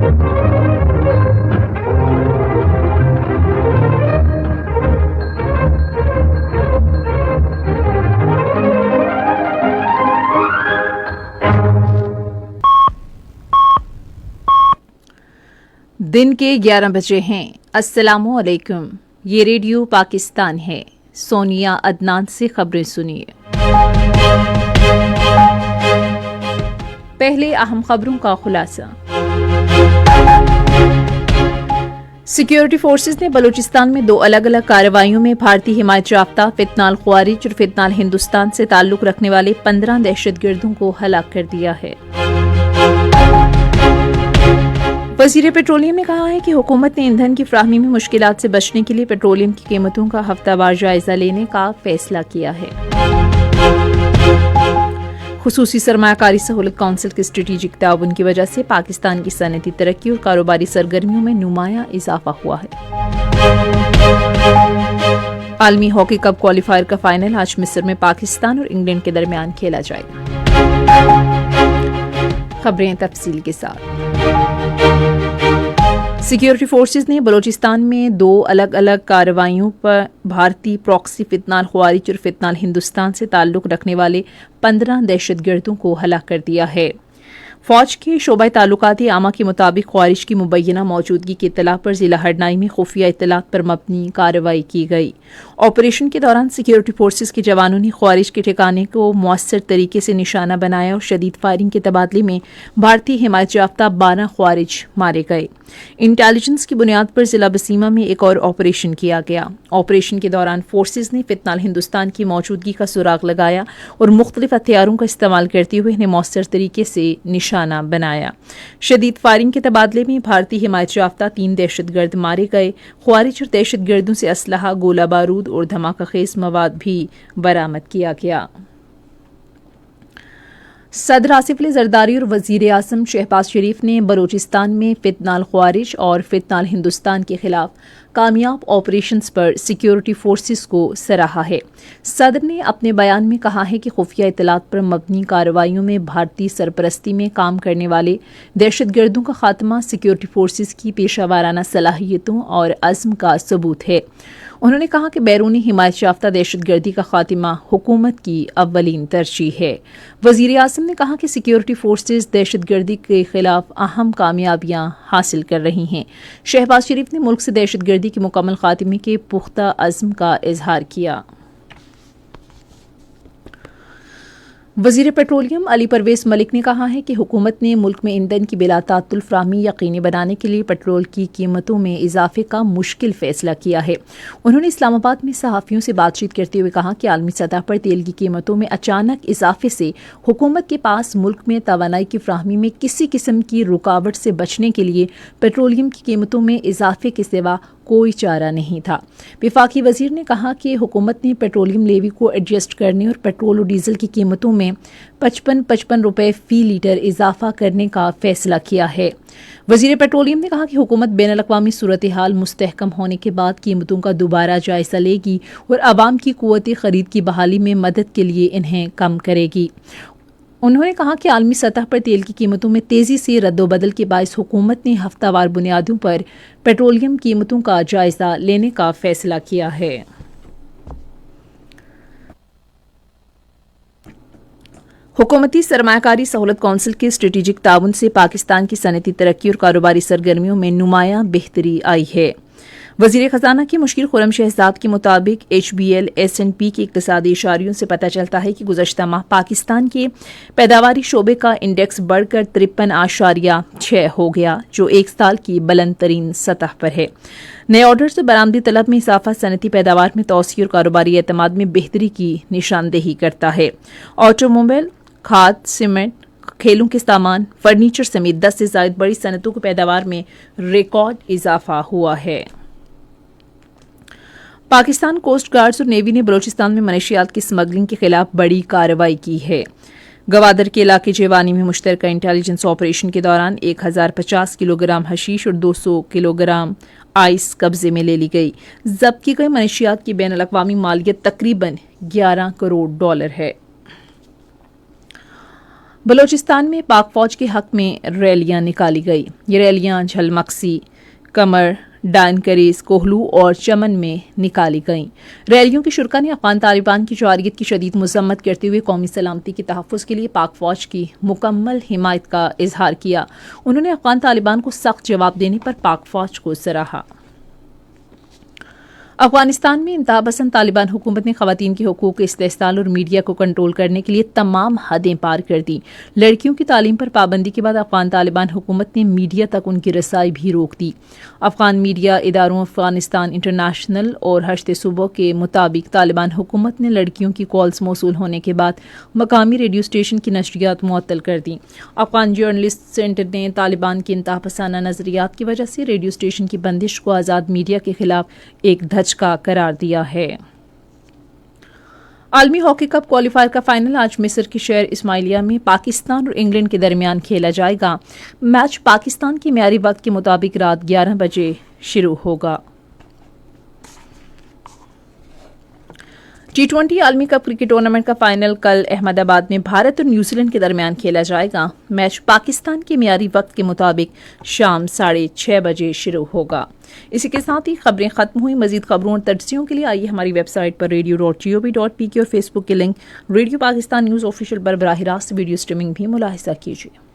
दिन के 11 बजे हैं। अस्सलामु अलैकुम। ये रेडियो पाकिस्तान है। सोनिया अदनान से खबरें सुनिए। पहले अहम खबरों का खुलासा। सिक्योरिटी फोर्सेस ने बलूचिस्तान में 2 अलग अलग कार्रवाइयों में भारतीय हिमायत याफ्ता फितनाल ख्वारिज और फितनाल हिंदुस्तान से ताल्लुक रखने वाले 15 दहशतगर्दों को हलाक कर दिया है। वज़ीर पेट्रोलियम ने कहा है कि हुकूमत ने ईंधन की फ्राहमी में मुश्किलात से बचने के लिए पेट्रोलियम की कीमतों का हफ्तावार जायजा लेने का फैसला किया है। खुसूसी सरमायाकारी सहूलत काउंसिल के स्ट्रेटेजिक ताउन की वजह से पाकिस्तान की सनती तरक्की और कारोबारी सरगर्मियों में नुमायां इजाफा हुआ है। आलमी हॉकी कप क्वालिफायर का फाइनल आज मिस्र में पाकिस्तान और इंग्लैंड के दरमियान खेला जाएगा। खबरें तफसील के साथ। सिक्योरिटी फोर्सेस ने बलूचिस्तान में 2 अलग अलग कार्रवाइयों पर भारतीय प्रॉक्सी फितनाल ख्वारिज और फितनाल हिंदुस्तान से ताल्लुक रखने वाले 15 दहशतगर्दों को हलाक कर दिया है। फौज के शोबा ताल्लुकाती आमा के मुताबिक ख्वारिज की मुबैना मौजूदगी की इत्तला पर जिला हरनाई में खुफिया इत्तलात पर मबनी कार्रवाई की गई। ऑपरेशन के दौरान सिक्योरिटी फोर्सेस के जवानों ने ख्वारिज के ठिकाने को मौसर तरीके से निशाना बनाया और शदीद फायरिंग के तबादले में भारतीय हिमायत याफ्ता 12 ख्वारिज मारे गए। इंटेलिजेंस की बुनियाद पर जिला बसीमा में एक और ऑपरेशन किया गया। ऑपरेशन के दौरान फोर्सेस ने फितनाल हिंदुस्तान की मौजूदगी का सुराग लगाया और मुख्तलिफ हथियारों का इस्तेमाल करते हुए इन्हें मौसर तरीके से निशाना बनाया। शदीद फायरिंग के तबादले में भारतीय हिमायत याफ्ता 3 दहशतगर्द मारे गए। ख्वारिज और दहशतगर्दों से असलहा, गोला बारूद और धमाका खेज मवाद भी बरामद किया गया। सदर आसिफ अली जरदारी और वजीर आज़म शहबाज शरीफ ने बलूचिस्तान में फितनाल ख्वारिज और फितनाल हिंदुस्तान के खिलाफ कामयाब ऑपरेशंस पर सिक्योरिटी फोर्सेस को सराहा है। सदर ने अपने बयान में कहा है कि खुफिया इत्तलात पर मबनी कार्रवाइयों में भारतीय सरपरस्ती में काम करने वाले दहशतगर्दों का खात्मा सिक्योरिटी फोर्सेस की पेशा वाराना सलाहियतों और अज़्म का सबूत है। उन्होंने कहा कि बैरूनी हिमायत याफ्ता दहशतगर्दी का खात्मा हुकूमत की अव्वलीन तरजीह है। वज़ीर आज़म ने कहा कि सिक्योरिटी फोर्सेस दहशतगर्दी के खिलाफ अहम कामयाबियां हासिल कर रही हैं। शहबाज शरीफ ने मुल्क से दहशतगर्दी के मुकम्मल खात्मे के पुख्ता अज़्म का इजहार किया। वज़ीर पेट्रोलियम अली परवेज़ मलिक ने कहा है कि हुकूमत ने मुल्क में ईंधन की बिलातातुल फ्राहमी यकीनी बनाने के लिए पेट्रोल की कीमतों में इजाफे का मुश्किल फैसला किया है। उन्होंने इस्लामाबाद में सहाफ़ियों से बातचीत करते हुए कहा कि आलमी सतह पर तेल की कीमतों में अचानक इजाफे से हुकूमत के पास मुल्क में तवानाई की फ्राहमी में किसी किस्म की रुकावट से बचने के लिए पेट्रोलियम की कीमतों में इजाफे के सिवा कोई चारा नहीं था। वफाकी वजीर ने कहा कि हुकूमत ने पेट्रोलियम लेवी को एडजस्ट करने और पेट्रोल और डीजल की कीमतों में 55 रुपए फी लीटर इजाफा करने का फैसला किया है। वजीर पेट्रोलियम ने कहा कि हुकूमत बैन अल-अक़वामी सूरत हाल मुस्तहकम होने के बाद कीमतों का दोबारा जायजा लेगी और आवाम की क़ुव्वत ख़रीद की बहाली में मदद के लिए इन्हें कम करेगी। उन्होंने कहा कि आलमी सतह पर तेल की कीमतों में तेज़ी से रद्दोबदल के बायस हुकूमत ने हफ्तावार बुनियादों पर पेट्रोलियम कीमतों का जायजा लेने का फैसला किया है। हुकूमती सरमायाकारी सहूलत काउंसिल के स्ट्रेटेजिक ताउन से पाकिस्तान की सनती तरक्की और कारोबारी सरगर्मियों में नुमायां बेहतरी आई है। वज़ीर ख़जाना की मुशीर खुर्रम शहजाद के मुताबिक HBL S&P के इक़्तिसादी इशारियों से पता चलता है कि गुज़श्ता माह पाकिस्तान के पैदावारी शोबे का इंडेक्स बढ़कर 53.6 हो गया, जो एक साल की बुलंद तरीन सतह पर है। नए ऑर्डर से बरामदी तलब में इजाफा सनती पैदावार में तौसीर और कारोबारी एतमाद में बेहतरी की निशानदेही करता है। ऑटोमोबाइल, खाद, सीमेंट, खेलों के सामान, फर्नीचर समेत 10 से ज़ायद बड़ी सनतों की पैदावार में रिकॉर्ड इजाफा हुआ है। पाकिस्तान कोस्ट गार्ड्स और नेवी ने बलूचिस्तान में मनशियात की स्मगलिंग के खिलाफ बड़ी कार्रवाई की है। गवादर के इलाके जेवानी में मुश्तरका इंटेलिजेंस ऑपरेशन के दौरान 1050 किलोग्राम हशीश और 200 किलोग्राम आइस कब्जे में ले ली गई। जब्त की गई मनशियात की बैन अल-अक़वामी मालियत तकरीबन $11 करोड़ है। بلوچستان میں پاک فوج کے حق میں ریلیاں نکالی گئی. یہ ریلیاں جھلمکسی، کمر، ڈان کریز، کوہلو اور چمن میں نکالی گئیں. ریلیوں کے شرکا نے افغان طالبان کی جارحیت کی شدید مذمت کرتے ہوئے قومی سلامتی کے تحفظ کے لیے پاک فوج کی مکمل حمایت کا اظہار کیا. انہوں نے افغان طالبان کو سخت جواب دینے پر پاک فوج کو سراہا. افغانستان میں انتہا پسند طالبان حکومت نے خواتین کے حقوق کے استحصال اور میڈیا کو کنٹرول کرنے کے لیے تمام حدیں پار کر دی. لڑکیوں کی تعلیم پر پابندی کے بعد افغان طالبان حکومت نے میڈیا تک ان کی رسائی بھی روک دی. افغان میڈیا اداروں افغانستان انٹرنیشنل اور ہشت صبح کے مطابق طالبان حکومت نے لڑکیوں کی کالز موصول ہونے کے بعد مقامی ریڈیو اسٹیشن کی نشریات معطل کر دیں. افغان جرنلسٹ سینٹر نے طالبان کے انتہا پسندانہ نظریات کی وجہ سے ریڈیو اسٹیشن کی بندش کو آزاد میڈیا کے خلاف ایک دھچکا قرار دیا ہے. عالمی ہاکی کپ کوالیفائر کا فائنل آج مصر کے شہر اسماعیلیہ میں پاکستان اور انگلینڈ کے درمیان کھیلا جائے گا. میچ پاکستان کے معیاری وقت کے مطابق رات 11 بجے شروع ہوگا. T20 عالمی کپ کرکٹ ٹورنامنٹ کا فائنل کل احمد آباد میں بھارت اور نیوزی لینڈ کے درمیان کھیلا جائے گا. میچ پاکستان کے معیاری وقت کے مطابق شام 6:30 بجے شروع ہوگا. اسی کے ساتھ ہی خبریں ختم ہوئی. مزید خبروں اور تجزیوں کے لیے آئیے ہماری ویب سائٹ پر radio.gov.pk اور فیس بک کے link radio Pakistan news official پر براہ راست ویڈیو اسٹریمنگ بھی ملاحظہ کیجیے.